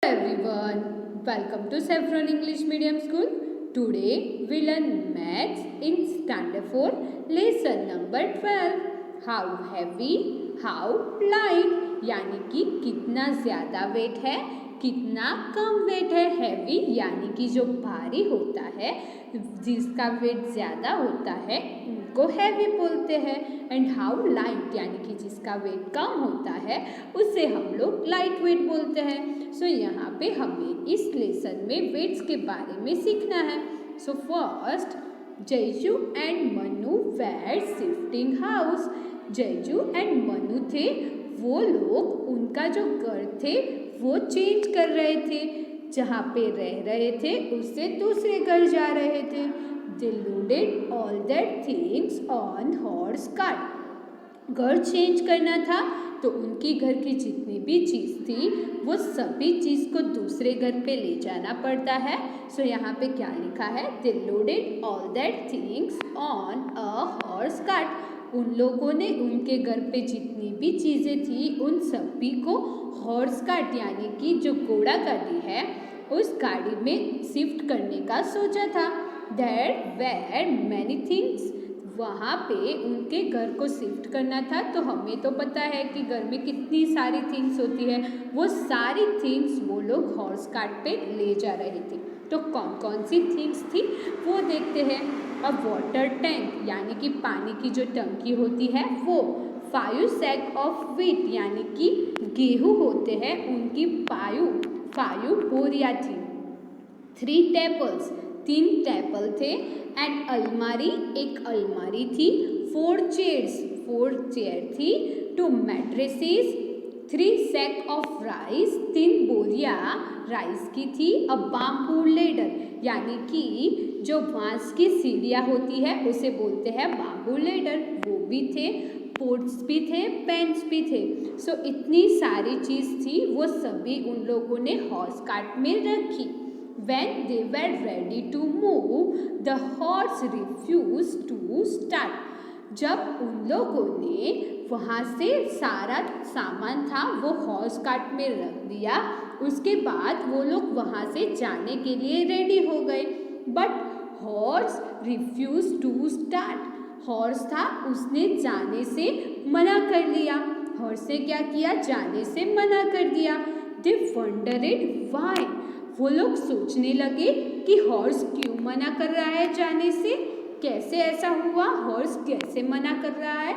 everyone, welcome to Saffron English Medium School. Today we learn maths in standard 4 lesson number 12. How heavy, how light, यानी कि कितना ज़्यादा wait है, कितना कम wait है. हैवी यानी कि जो भारी होता है, जिसका वेट ज़्यादा होता है उनको हैवी बोलते हैं. एंड हाउ लाइट यानी कि जिसका वेट कम होता है उसे हम लोग लाइट वेट बोलते हैं. सो यहाँ पे हमें इस लेसन में वेट्स के बारे में सीखना है. So first, Jayju and Manu were shifting house. Jayju and Manu थे, वो लोग उनका जो घर थे वो चेंज कर रहे थे. जहाँ पे रह रहे थे उससे दूसरे घर जा रहे थे. They loaded all their things on horse cart. घर चेंज करना था तो उनकी घर की जितनी भी चीज़ थी वो सभी चीज़ को दूसरे घर पे ले जाना पड़ता है. सो यहाँ पे क्या लिखा है? They loaded all their things on a horse cart. उन लोगों ने उनके घर पे जितनी भी चीज़ें थी उन सभी को हॉर्स कार्ट यानी कि जो घोड़ा गाड़ी है उस गाड़ी में शिफ्ट करने का सोचा था. There were many things. वहाँ पे उनके घर को शिफ्ट करना था तो हमें तो पता है कि घर में कितनी सारी थिंग्स होती है. वो सारी थिंग्स वो लोग हॉर्स कार्ट पे ले जा रहे थे. तो कौन कौन सी थिंग्स थी वो देखते हैं. अब वाटर टैंक यानी कि पानी की जो टंकी होती है वो. 5 सैक ऑफ व्हीट यानी कि गेहूँ होते हैं उनकी 5 बोरियाँ थी. 3 टेबल्स 3 टेबल थे. एंड अलमारी एक अलमारी थी. 4 चेयर थी. 2 मैट्रेसेस. 3 सैक ऑफ राइस 3 बोरियाँ राइस की थी. अ बाम्बू लेडर यानी कि जो बांस की सीढ़ियाँ होती है उसे बोलते हैं बाम्बू लेडर, वो भी थे. पोट्स भी थे, पेन्स भी थे. सो इतनी सारी चीज़ थी वो सभी उन लोगों ने हॉर्स कार्ट में रखी. When they were ready to move, the horse refused to start. जब उन लोगों ने वहाँ से सारा सामान था वो हॉर्स कार्ट में रख दिया, उसके बाद वो लोग वहाँ से जाने के लिए रेडी हो गए. But horse refuse to start. Horse था, उसने जाने से मना कर दिया. हॉर्स ने क्या किया? जाने से मना कर दिया. दे वंडरेड व्हाई. वो लोग सोचने लगे कि हॉर्स क्यों मना कर रहा है जाने से. कैसे ऐसा हुआ? हॉर्स कैसे मना कर रहा है?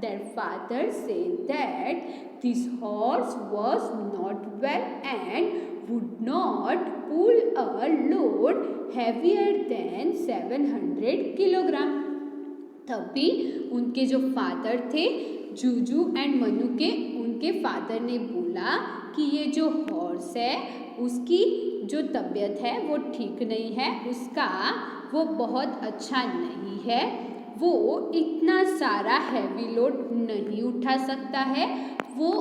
Their father said that this horse was not well and would not pull a load heavier than 700 kilogram. तभी उनके जो फादर थे जूजू एंड मनु के, उनके फादर ने बोला कि ये जो हॉर्स है उसकी जो तबीयत है वो ठीक नहीं है, उसका वो बहुत अच्छा नहीं है, वो इतना सारा हैवी लोड नहीं उठा सकता है. वो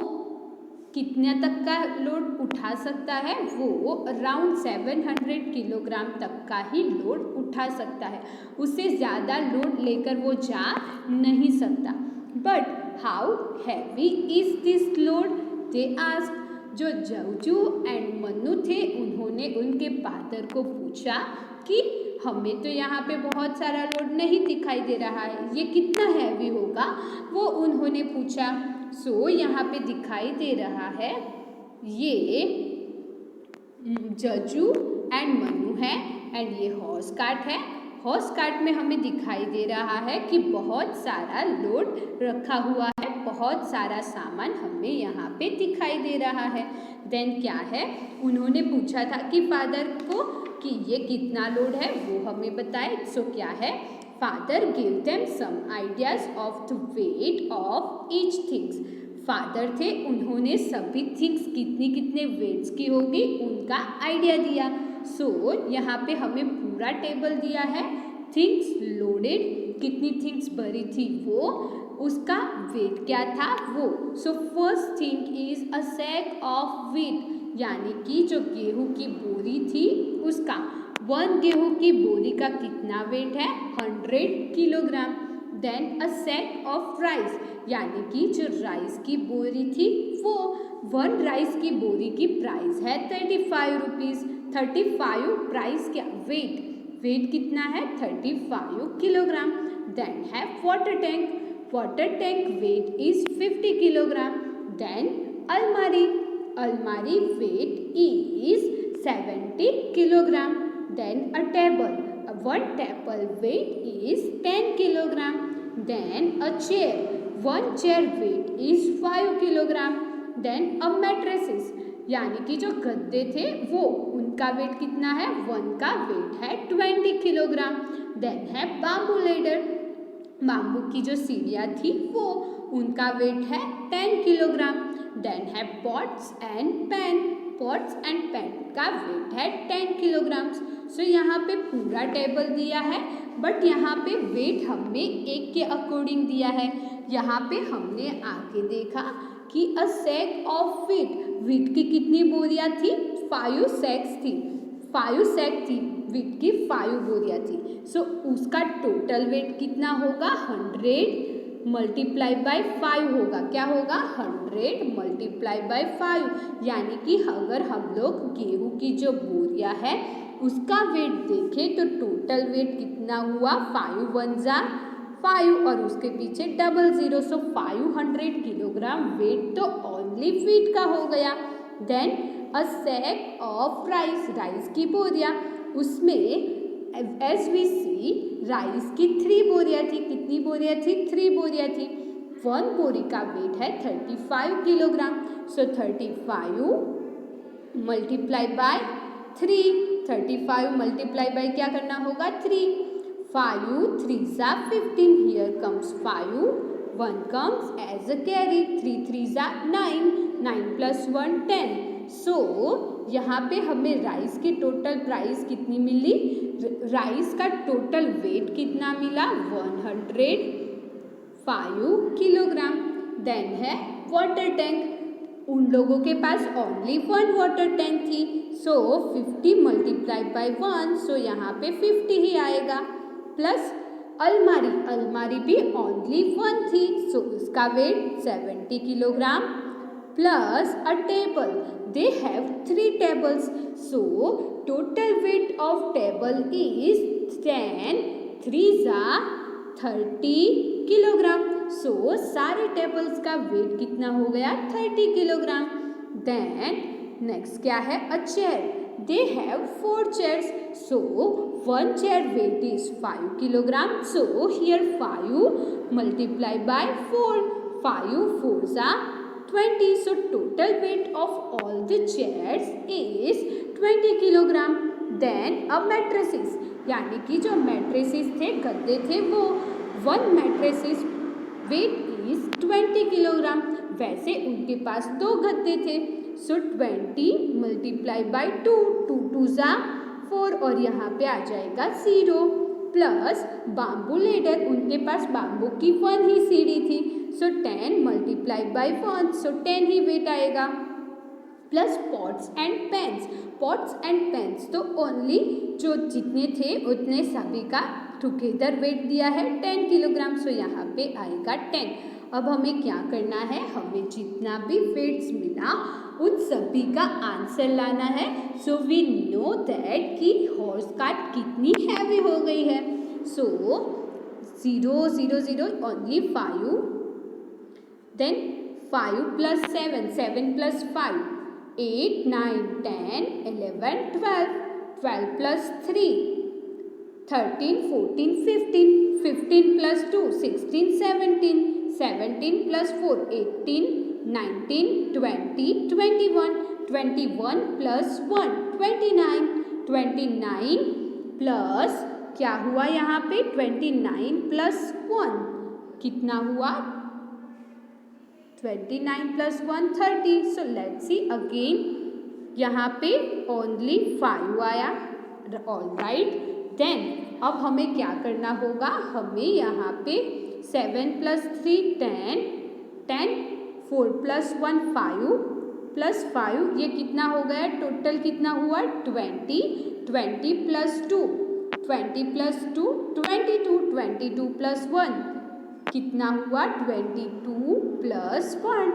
कितना तक का लोड उठा सकता है? वो अराउंड 700 किलोग्राम तक का ही लोड उठा सकता है. उससे ज़्यादा लोड लेकर वो जा नहीं सकता. But how heavy is this load? They asked. जो जूजू एंड मनु थे उन्होंने उनके फादर को पूछा कि हमें तो यहाँ पे बहुत सारा लोड नहीं दिखाई दे रहा है, ये कितना हैवी होगा? वो उन्होंने पूछा. सो यहाँ पे दिखाई दे रहा है ये जजू एंड मनु है एंड ये हॉर्स कार्ट है. हॉर्स कार्ट में हमें दिखाई दे रहा है कि बहुत सारा लोड रखा हुआ है, बहुत सारा सामान हमें यहाँ पे दिखाई दे रहा है. देन क्या है? उन्होंने पूछा था कि फादर को कि ये कितना लोड है वो हमें बताए. सो क्या है? Father give them some ideas of the weight of each things. Father थे, उन्होंने सभी थिंग्स कितनी कितने वेट्स की होगी उनका आइडिया दिया. सो यहाँ पे हमें पूरा टेबल दिया है. थिंग्स लोडेड, कितनी थिंग्स भरी थी वो, उसका वेट क्या था वो. So first thing is a sack of wheat यानी कि जो गेहूँ की बोरी थी उसका 1 गेहूँ की बोरी का कितना वेट है? 100 kilogram. Then a sack of rice, यानी कि जो राइस की बोरी थी वो, 1 राइस की बोरी की प्राइस है 35 रुपीज़। 35 प्राइस क्या, वेट कितना है 35 किलोग्राम। देन है water tank weight is 50 kilogram. Then अलमारी weight is 70 kilogram. Then a table, 1 table weight is 10 kilogram. Then a chair, 1 chair weight is 5 kilogram. Then a mattresses, यानी कि जो गद्दे थे वो, उनका वेट कितना है, 1 का वेट है 20 किलोग्राम। देन है बाम्बू लेडर, बाम्बू की जो सीढ़ियाँ थी वो, उनका वेट है 10 किलोग्राम। देन है पॉट्स एंड पैन का वेट है 10 किलोग्राम्स। सो यहाँ पे पूरा टेबल दिया है, बट यहाँ पे वेट हमें एक के अकॉर्डिंग दिया है। यहाँ पे हमने आगे देखा कि अ सैक ऑफ वीट की कितनी बोरियाँ थी, 5 सैक्स थी, 5 सैक थी, वीट की 5 बोरियाँ थी। सो उसका टोटल वेट कितना होगा, 100 मल्टीप्लाई बाय 5 होगा। क्या होगा, 100 मल्टीप्लाई बाय 5, यानी कि अगर हम लोग गेहूं की जो बोरियां है उसका वेट देखें तो टोटल वेट कितना हुआ, 5 1 जा 5 और उसके पीछे 00, सो 500 किलोग्राम वेट तो ओनली वीट का हो गया। Then a sack of rice की बोरियां, उसमें एज वी सी राइस की 3 बोरियाँ थी। कितनी बोरियाँ थी, 3 बोरियाँ थी। 1 बोरी का वेट है 35 kilogram. So 35 multiply by 3, 35 multiply by क्या करना होगा, 3, 5 3 जा 15, here comes 5, 1 comes as a carry, 3 3 जा 9, 9 प्लस 1 10। सो यहाँ पे हमें राइस की टोटल प्राइस कितनी मिली, राइस का टोटल वेट कितना मिला, 105 किलोग्राम। देन है वाटर टैंक, उन लोगों के पास ओनली 1 वाटर टैंक थी। सो 50 मल्टीप्लाई बाय 1, सो यहाँ पे 50 ही आएगा। प्लस अलमारी भी ओनली 1 थी, सो उसका weight 70 kilogram. Plus a table, they have 3 tables, so total weight of table is 10 3 जा 30 किलोग्राम। सो सारे टेबल्स का वेट कितना हो गया, 30 किलोग्राम। देन नेक्स्ट क्या है, अ chair, they have 4 chairs, so 1 chair weight is 5 kilogram, so here 5 multiply by 4, 5 4 जा 20, so total weight of all the chairs is 20 kilogram. Then a mattresses, यानी कि जो mattresses थे, गद्दे थे, वो 1 mattresses weight is 20 kilogram. वैसे उनके पास 2 गद्दे थे, so 20 मल्टीप्लाई बाय 2, 2 2 जा 4 और यहाँ पे आ जाएगा 0। प्लस बाम्बू लेडर, उनके पास बाम्बू की 1 ही सीढ़ी थी, सो 10 मल्टीप्लाई बाय 1, सो 10 ही वेट आएगा। प्लस पॉट्स एंड पेन्स तो ओनली जो जितने थे उतने सभी का टुगेदर वेट दिया है 10 किलोग्राम, सो यहाँ पे आएगा 10। अब हमें क्या करना है, हमें जितना भी वेट्स मिला उन सभी का आंसर लाना है। सो वी नो दैट कि हॉर्स कार्ट कितनी हैवी हो गई है। So 0 0 0 only 5, then 5 plus 7, 7 plus 5 8 9 10 11 12, 12 plus 3 13 14 15, 15 plus 2 16 17, 17 plus 4 18 19 20 21, 21 plus 1 29, 29 plus क्या हुआ यहाँ पे, 29 प्लस 1 कितना हुआ, 29 plus 1 30। So let's see again, यहाँ पे ओनली 5 आया, ऑल राइट। देन अब हमें क्या करना होगा, हमें यहाँ पे 7 प्लस 3 10, 10 4 प्लस 1 5 प्लस 5, ये कितना हो गया, टोटल कितना हुआ 20, 20 प्लस 2 20 प्लस 2 22, 22 प्लस 1 कितना हुआ 22 plus 1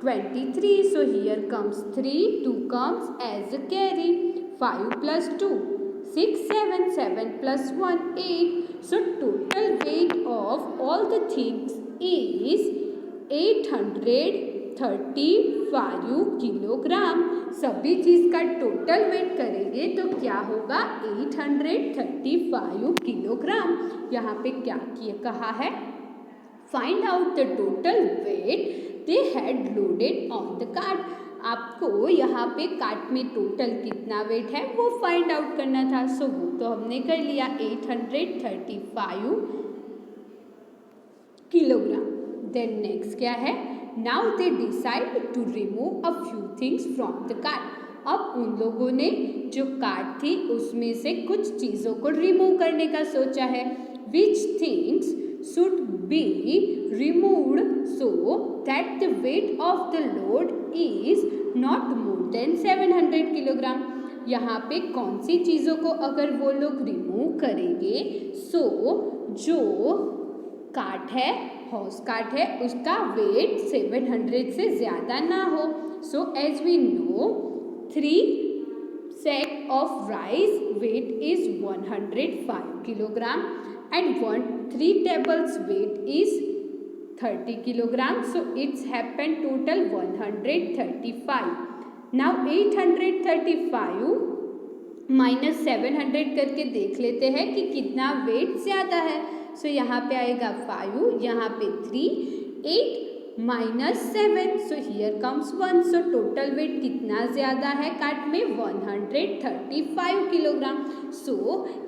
23. So here comes 3, 2 comes as a carry. 5 plus 2 6, 7, 7 plus 1 8. So total weight of all the things is 835 kilogram. सभी चीज़ का टोटल वेट करेंगे तो क्या होगा 835 किलोग्राम. यहाँ पे क्या किया कहा है, find out the total weight they had loaded on the cart. आपको यहाँ पे कार्ट में टोटल कितना वेट है वो फाइंड आउट करना था. सो वो तो हमने कर लिया 835 किलोग्राम. देन नेक्स्ट क्या है, now they decide to remove a few things from the cart. अब उन लोगों ने जो कार्ट थी उसमें से कुछ चीज़ों को रिमूव करने का सोचा है. Which things should be removed so that the weight of the load is not more than 700 kilogram. यहाँ पे कौन सी चीज़ों को अगर वो लोग रिमूव करेंगे सो जो कार्ट है, हॉर्स कार्ट है, उसका वेट 700 से ज़्यादा ना हो. So as we know 3 sack of rice weight is 105 kilogram and 3 tables weight is 30 kilogram. So it's happened total 135. Now 835 minus 700 करके देख लेते हैं कि कितना वेट ज़्यादा है. सो यहाँ पे आएगा 5, यहाँ पे 3, 8 minus 7. So here comes 1. So total weight कितना ज़्यादा है कार्ट में 135 kilogram. So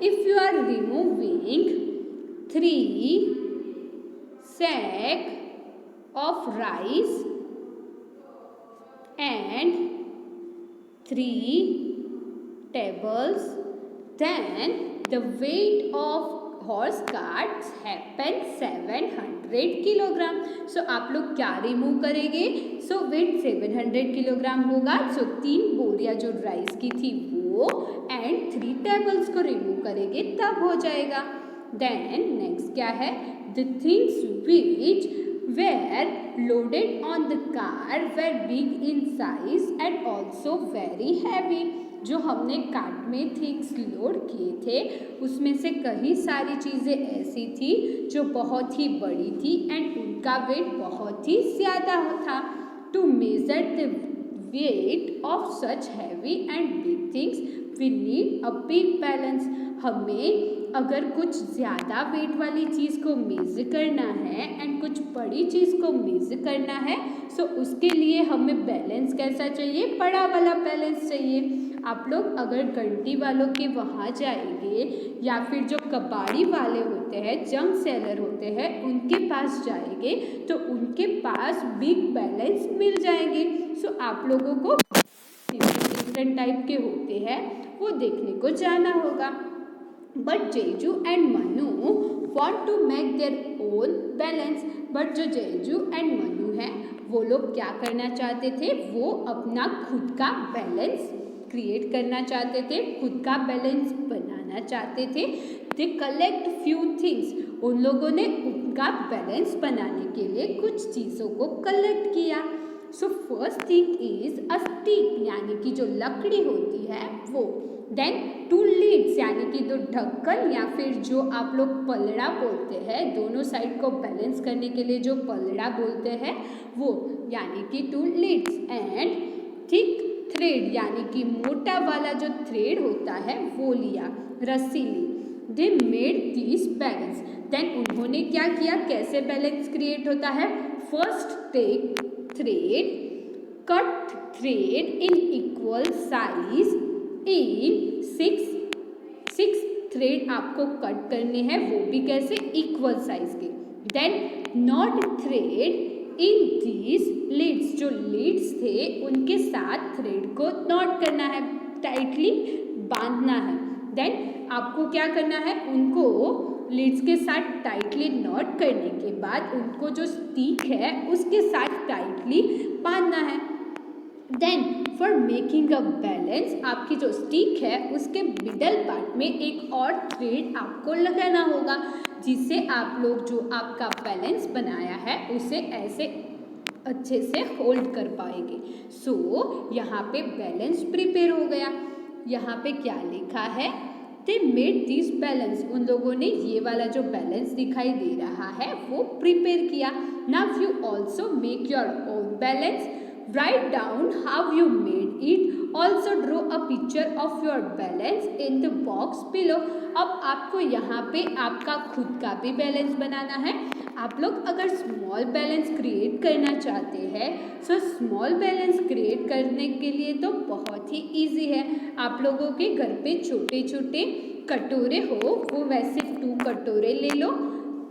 if you are removing 3 sack of rice and 3 tables, then the weight of horse carts happen 700 kilogram. So आप लोग क्या रिमूव करेंगे, सो वेट 700 किलोग्राम होगा. सो 3 बोरियां जो राइस की थी वो एंड 3 टेबल्स को रिमूव करेंगे तब हो जाएगा. देन नेक्स्ट क्या है, the things which were loaded on the car were big in size and also very heavy. जो हमने कार्ट में थिंग्स लोड किए थे उसमें से कई सारी चीज़ें ऐसी थी जो बहुत ही बड़ी थी एंड उनका वेट बहुत ही ज़्यादा था. To measure the weight of such heavy and big things we need a big balance. हमें अगर कुछ ज़्यादा वेट वाली चीज़ को मेज़र करना है एंड कुछ बड़ी चीज़ को मेज़र करना है सो उसके लिए हमें बैलेंस कैसा चाहिए, बड़ा वाला बैलेंस चाहिए. आप लोग अगर घंटी वालों के वहाँ जाएंगे या फिर जो कबाड़ी वाले होते हैं, जंक सेलर होते हैं, उनके पास जाएंगे तो उनके पास बिग बैलेंस मिल जाएंगे. सो आप लोगों को डिफरेंट टाइप के होते हैं वो देखने को जाना होगा. But Jeju and Manu want to make their own balance. But जो जेजू एंड मनु हैं वो लोग क्या करना चाहते थे, वो अपना खुद का बैलेंस क्रिएट करना चाहते थे, खुद का बैलेंस बनाना चाहते थे. They collect few things. उन लोगों ने उनका बैलेंस बनाने के लिए कुछ चीज़ों को कलेक्ट किया. सो first thing is a stick यानी कि जो लकड़ी होती है वो. देन 2 लीड्स यानी कि 2 ढक्कन या फिर जो आप लोग पलड़ा बोलते हैं, दोनों साइड को बैलेंस करने के लिए जो पलड़ा बोलते हैं वो यानी कि 2 लीड्स. एंड थिक थ्रेड यानी कि मोटा वाला जो थ्रेड होता है वो लिया, रस्सी ली. They made this balance. Then उन्होंने क्या किया, कैसे बैलेंस क्रिएट होता है, first take thread, cut thread in equal size in 6 thread आपको कट करने हैं, वो भी कैसे, इक्वल साइज के. Then knot thread in these leads. जो लीड्स थे उनके साथ थ्रेड को नॉट करना है, टाइटली बांधना है. देन आपको क्या करना है, उनको लीड्स के साथ टाइटली नॉट करने के बाद उनको जो स्टिक है उसके साथ टाइटली बांधना है. Then for making a balance, आपकी जो स्टिक है उसके मिडल पार्ट में एक और थ्रेड आपको लगाना होगा, जिससे आप लोग जो आपका बैलेंस बनाया है उसे ऐसे अच्छे से होल्ड कर पाएंगे। सो यहाँ पे बैलेंस प्रिपेयर हो गया। यहाँ पे क्या लिखा है, दे मेड दिस बैलेंस, उन लोगों ने ये वाला जो बैलेंस दिखाई दे रहा है वो प्रिपेयर किया। Now you also make your own balance, write down how you made it, also draw a picture of your balance in the box below। अब आपको यहाँ पे आपका खुद का भी बैलेंस बनाना है। आप लोग अगर स्मॉल बैलेंस क्रिएट करना चाहते हैं, सो स्मॉल बैलेंस क्रिएट करने के लिए तो बहुत ही इजी है। आप लोगों के घर पे छोटे छोटे कटोरे हो, वो वैसे 2 कटोरे ले लो,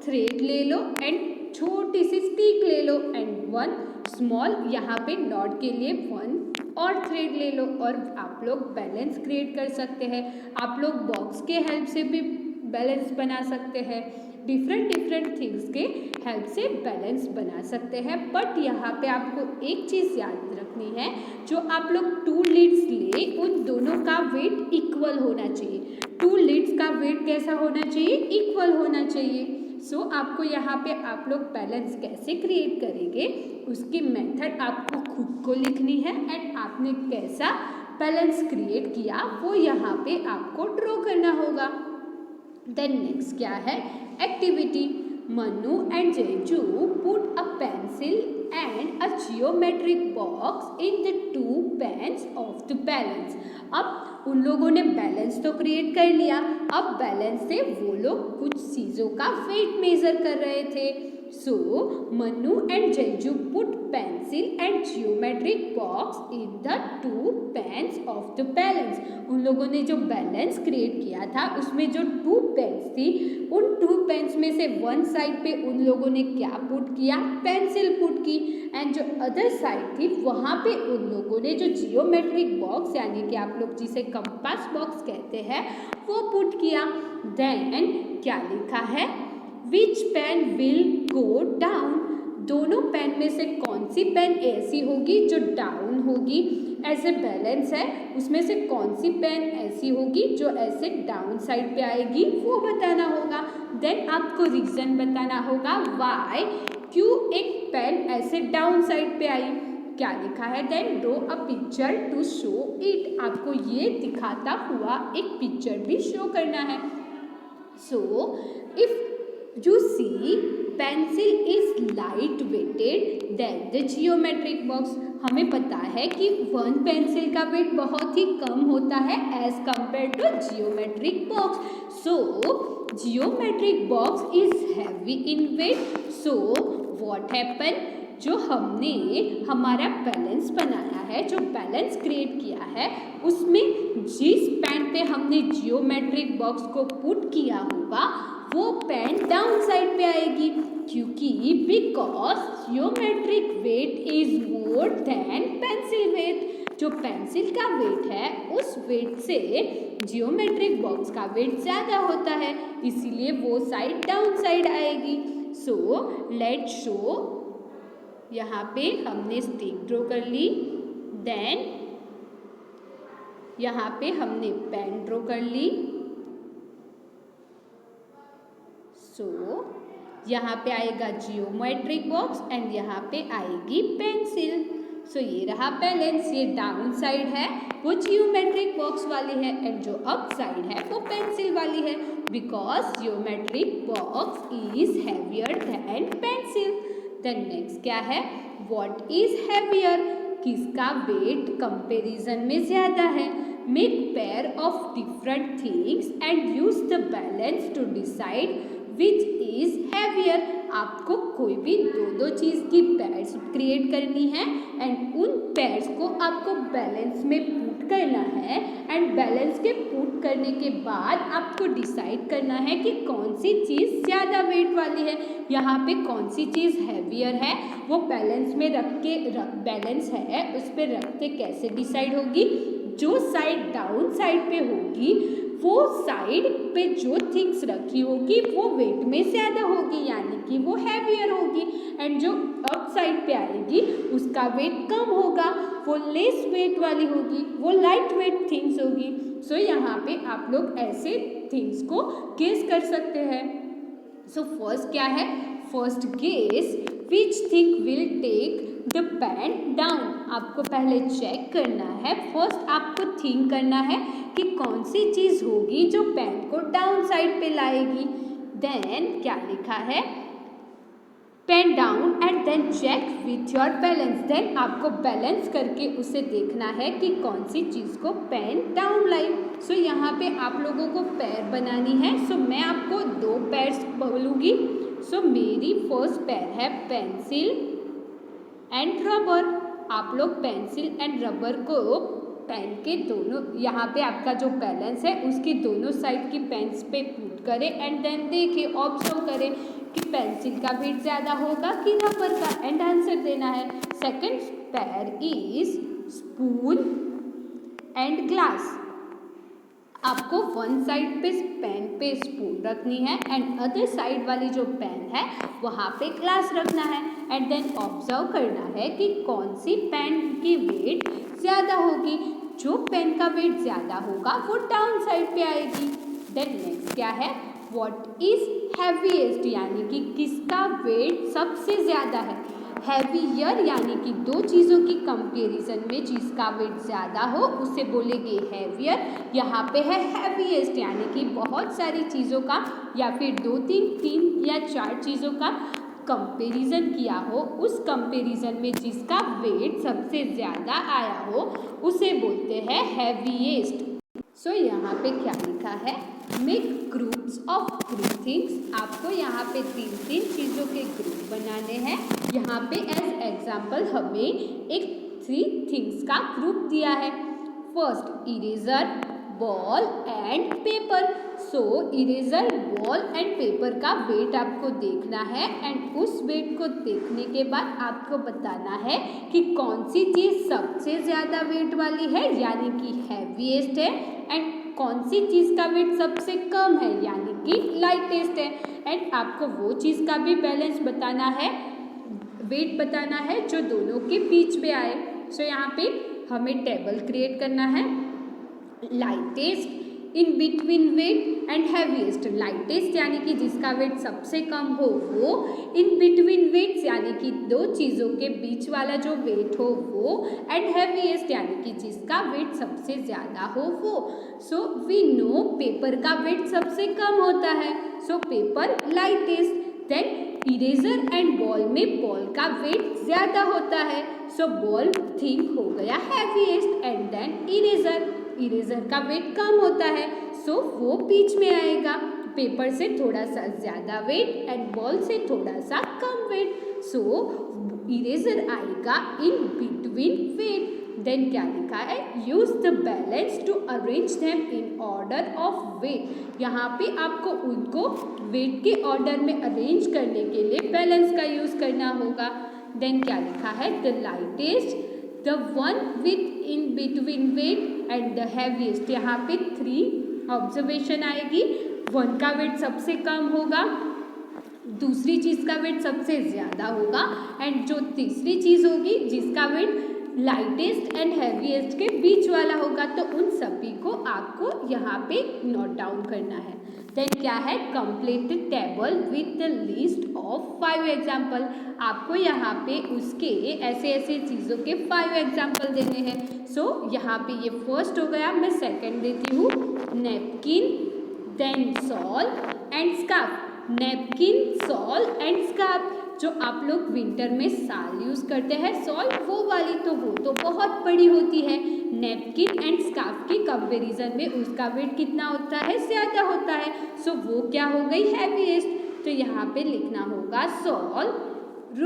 थ्रेड ले लो एंड छोटी सी स्टिक ले लो एंड 1 स्मॉल यहाँ पे नॉट के लिए 1 और थ्रेड ले लो और आप लोग बैलेंस क्रिएट कर सकते हैं। आप लोग बॉक्स के हेल्प से भी बैलेंस बना सकते हैं, डिफरेंट थिंग्स के हेल्प से बैलेंस बना सकते हैं। बट यहाँ पे आपको एक चीज़ याद रखनी है, जो आप लोग 2 लीड्स ले उन दोनों का वेट इक्वल होना चाहिए। 2 लीड्स का वेट कैसा होना चाहिए, इक्वल होना चाहिए। सो आपको यहाँ पे आप लोग बैलेंस कैसे क्रिएट करेंगे उसकी मेथड आपको खुद को लिखनी है एंड आपने कैसा बैलेंस क्रिएट किया वो यहाँ पे आपको ड्रॉ करना होगा। देन नेक्स्ट क्या है, activity. Manu and Jeju put a pencil and a geometric box in the 2 pans of the balance। अब उन लोगों ने बैलेंस तो क्रिएट कर लिया, अब बैलेंस से वो लोग कुछ चीज़ों का वेट मेजर कर रहे थे। So Manu and Jeju put pencil and geometric box in the 2 pans of the balance. उन लोगों ने जो बैलेंस क्रिएट किया था उसमें जो 2 पेन्स थी, उन 2 पेन्स में से 1 साइड पे उन लोगों ने क्या पुट किया, पेंसिल पुट की एंड जो अदर साइड थी वहाँ पे उन लोगों ने जो जियोमेट्रिक बॉक्स यानी कि आप लोग जिसे कंपास बॉक्स कहते हैं वो पुट किया। देन क्या लिखा है, विच पेन विल गो डाउन, दोनों पेन में से कौन सी पेन ऐसी होगी जो डाउन होगी, ऐसे बैलेंस है उसमें से कौन सी पेन ऐसी होगी जो ऐसे डाउन साइड पे आएगी वो बताना होगा। देन आपको रीज़न बताना होगा वाई, क्यों एक पेन ऐसे डाउन साइड पे आई। क्या लिखा है, then draw a picture to show it, आपको ये दिखाता हुआ एक पिक्चर भी शो करना है। So if you see pencil is light weighted than the geometric box, हमें पता है कि 1 पेंसिल का वेट बहुत ही कम होता है as compare to geometric box. So geometric box is heavy in weight. So what happen, जो हमने हमारा बैलेंस बनाया है, जो बैलेंस क्रिएट किया है, उसमें जिस पेन पे हमने जियोमेट्रिक बॉक्स को पुट किया होगा वो पेन डाउन साइड पे आएगी, क्योंकि because geometric weight is more than pencil weight. जो पेंसिल का वेट है उस वेट से जियोमेट्रिक बॉक्स का वेट ज़्यादा होता है, इसीलिए वो साइड डाउन साइड आएगी। सो लेट शो, यहाँ पे हमने स्टिक ड्रॉ कर ली, देन यहाँ पे हमने पेन ड्रॉ कर ली। सो यहाँ पे आएगा जियोमेट्रिक बॉक्स एंड यहाँ पे आएगी पेंसिल। सो ये रहा बैलेंस, ये डाउन साइड है वो जियोमेट्रिक बॉक्स वाली है एंड जो अप साइड है वो पेंसिल वाली है, because geometric box is heavier than pencil. Then next क्या है, व्हाट इज हैवियर, किसका वेट कंपैरिजन में ज़्यादा है। Make pair of different things and use the balance to decide which is heavier. आपको कोई भी 2 चीज़ की पेयर्स क्रिएट करनी है एंड उन पेयर्स को आपको बैलेंस में पुट करना है एंड बैलेंस के पुट करने के बाद आपको डिसाइड करना है कि कौन सी चीज़ ज़्यादा वेट वाली है, यहाँ पे कौन सी चीज़ हैवियर है, वो बैलेंस में बैलेंस है उस पर रख के कैसे डिसाइड होगी। जो साइड डाउन साइड पे होगी वो साइड पे जो थिंग्स रखी होगी वो वेट में ज़्यादा होगी, यानी कि वो हैवियर होगी, एंड जो अप साइड पे आएगी उसका वेट कम होगा, वो लेस वेट वाली होगी, वो लाइट वेट थिंग्स होगी। सो यहाँ पे आप लोग ऐसे थिंग्स को गेस कर सकते हैं। सो फर्स्ट क्या है, first guess which thing will take the pan down. आपको पहले चेक करना है, फर्स्ट आपको थिंक करना है कि कौन सी चीज़ होगी जो पेन को डाउन साइड पे लाएगी। देन क्या लिखा है, pan down and then check with your balance. Then आपको बैलेंस करके उसे देखना है कि कौन सी चीज़ को पेन डाउन लाई। सो यहाँ पे आप लोगों को पैर बनानी है। सो मैं आपको 2 पैर्स बोलूँगी। सो मेरी फर्स्ट पैर है पेंसिल एंड रबर। आप लोग पेंसिल एंड रबर को पेन के दोनों, यहाँ पे आपका जो बैलेंस है उसकी दोनों साइड की पेन्स पे पुट करें एंड देन देखिए, ऑब्जर्व करें कि पेंसिल का वेट ज़्यादा होगा कि रबर का, एंड आंसर देना है। सेकंड पैर इज स्पून एंड ग्लास। आपको वन साइड पे पेन पे स्पून रखनी है एंड अदर साइड वाली जो पेन है वहाँ पे ग्लास रखना है, एंड देन ऑब्जर्व करना है कि कौन सी पेन की वेट ज़्यादा होगी। जो पेन का वेट ज़्यादा होगा वो डाउन साइड पे आएगी। देन नेक्स्ट क्या है, व्हाट इज हैवीएस्ट, यानी कि किसका वेट सबसे ज़्यादा है। हैवियर यानी कि 2 चीज़ों की कंपैरिजन में जिसका वेट ज़्यादा हो उसे बोलेंगे हैवियर। यहाँ पे है हैवीएस्ट, यानी कि बहुत सारी चीज़ों का या फिर 2, 3 या 4 चीज़ों का कंपैरिजन किया हो, उस कंपैरिजन में जिसका वेट सबसे ज़्यादा आया हो उसे बोलते हैं हैवीएस्ट। सो यहाँ पे क्या लिखा है, मेक ग्रुप्स ऑफ 3 थिंग्स। आपको यहाँ पे 3 चीज़ों के ग्रुप बनाने हैं। यहाँ पे एज एग्जाम्पल हमें एक 3 थिंग्स का ग्रुप दिया है। First eraser, ball and paper. So eraser, ball and paper का वेट आपको देखना है एंड उस वेट को देखने के बाद आपको बताना है कि कौन सी चीज़ सबसे ज़्यादा वेट वाली है यानी कि हैवीएस्ट है, एंड कौन सी चीज़ का वेट सबसे कम है यानी कि लाइटेस्ट है। एंड आपको वो चीज़ का भी बैलेंस बताना है, वेट बताना है जो दोनों के बीच में आए। सो यहाँ पे हमें टेबल क्रिएट करना है। Lightest, in between weight and heaviest. Lightest यानी कि जिसका वेट सबसे कम हो वो, इन बिटवीन वेट्स यानी कि 2 चीज़ों के बीच वाला जो वेट हो वो, एंड हैवीएस्ट यानी कि जिसका वेट सबसे ज़्यादा हो वो। सो वी नो पेपर का वेट सबसे कम होता है, so paper lightest. Then eraser and ball में बॉल का वेट ज़्यादा होता है, सो बॉल थिंक हो गया heaviest, and then eraser, eraser का वेट कम होता है सो वो बीच में आएगा। पेपर से थोड़ा सा ज़्यादा वेट एंड बॉल से थोड़ा सा कम वेट, सो इरेजर आएगा इन बिटवीन वेट। देन क्या लिखा है, use the balance to arrange them in order of weight. यहाँ पे आपको उनको वेट के ऑर्डर में अरेंज करने के लिए बैलेंस का यूज़ करना होगा। देन क्या लिखा है, the lightest, the one with in between weight and the heaviest. यहाँ पे 3 ऑब्जर्वेशन आएगी। 1 का वेट सबसे कम होगा, दूसरी चीज़ का वेट सबसे ज़्यादा होगा, एंड जो तीसरी चीज़ होगी जिसका वेट लाइटेस्ट एंड हैवीएस्ट के बीच वाला होगा। तो उन सभी को आपको यहाँ पे नोट डाउन करना है। देन क्या है, complete the table with the list of 5 example. आपको यहाँ पे उसके ऐसे ऐसे चीज़ों के 5 एग्जाम्पल देने हैं। सो यहाँ पे ये फर्स्ट हो गया, मैं सेकंड देती हूँ, napkin, then shawl and scarf. Napkin, shawl and scarf जो आप लोग विंटर में साल यूज़ करते हैं, सॉल वो वाली तो वो तो बहुत बड़ी होती है। नैपकिन एंड स्कार्फ की कंपैरिजन में उसका वेट कितना होता है, ज़्यादा होता है, सो वो क्या हो गई, हैवीएस्ट। तो यहाँ पे लिखना होगा सॉल,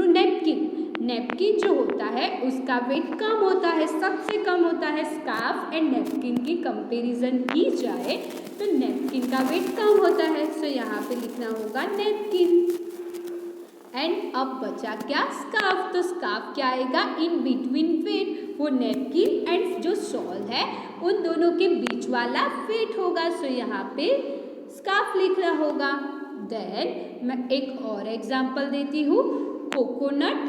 नैपकिन। नैपकिन जो होता है उसका वेट कम होता है, सबसे कम होता है। स्कार्फ एंड नैपकिन की कंपैरिजन की जाए तो नैपकिन का वेट कम होता है, सो यहाँ पे लिखना होगा नैपकिन। एंड अब बचा क्या, स्कार्फ। तो स्कार्फ क्या आएगा, इन बिटवीन वेट, वो नेपकिन एंड जो शॉल है उन दोनों के बीच वाला वेट होगा। सो यहाँ पे स्कार्फ लिखना होगा। देन मैं एक और एग्जांपल देती हूँ, coconut,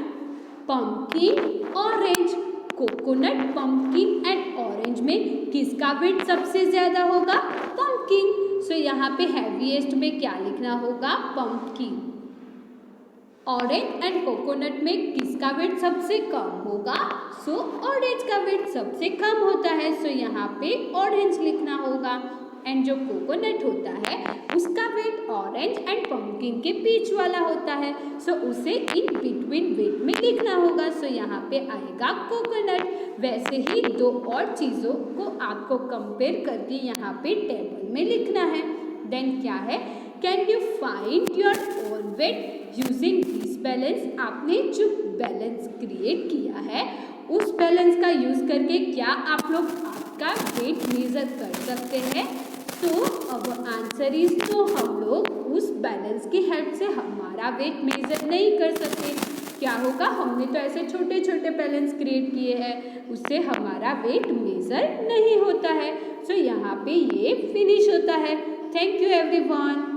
pumpkin, orange. Coconut, pumpkin and orange में किसका वेट सबसे ज्यादा होगा, पंपकिन। सो यहाँ पे हैवीएस्ट में क्या लिखना होगा, पंपकिन। ऑरेंज एंड कोकोनट में किसका वेट सबसे कम होगा, सो ऑरेंज का वेट सबसे कम होता है। सो यहाँ पे ऑरेंज लिखना होगा। एंड जो कोकोनट होता है उसका वेट ऑरेंज एंड पंपकिन के बीच वाला होता है। सो उसे इन बिटवीन वेट में लिखना होगा। सो यहाँ पे आएगा कोकोनट। वैसे ही दो और चीज़ों को आपको कंपेयर करके यहाँ पे टेबल में लिखना है। देन क्या है, can you find your own wait using this balance. आपने जो बैलेंस क्रिएट किया है उस बैलेंस का यूज करके क्या आप लोग आपका वेट मेजर कर सकते हैं। तो अब आंसर इज तो हम लोग उस बैलेंस की हेल्प से हमारा वेट मेजर नहीं कर सकते। क्या होगा, हमने तो ऐसे छोटे छोटे बैलेंस क्रिएट किए हैं, उससे हमारा वेट मेजर नहीं होता है। सो यहाँ पे ये फिनिश होता है। Thank you everyone.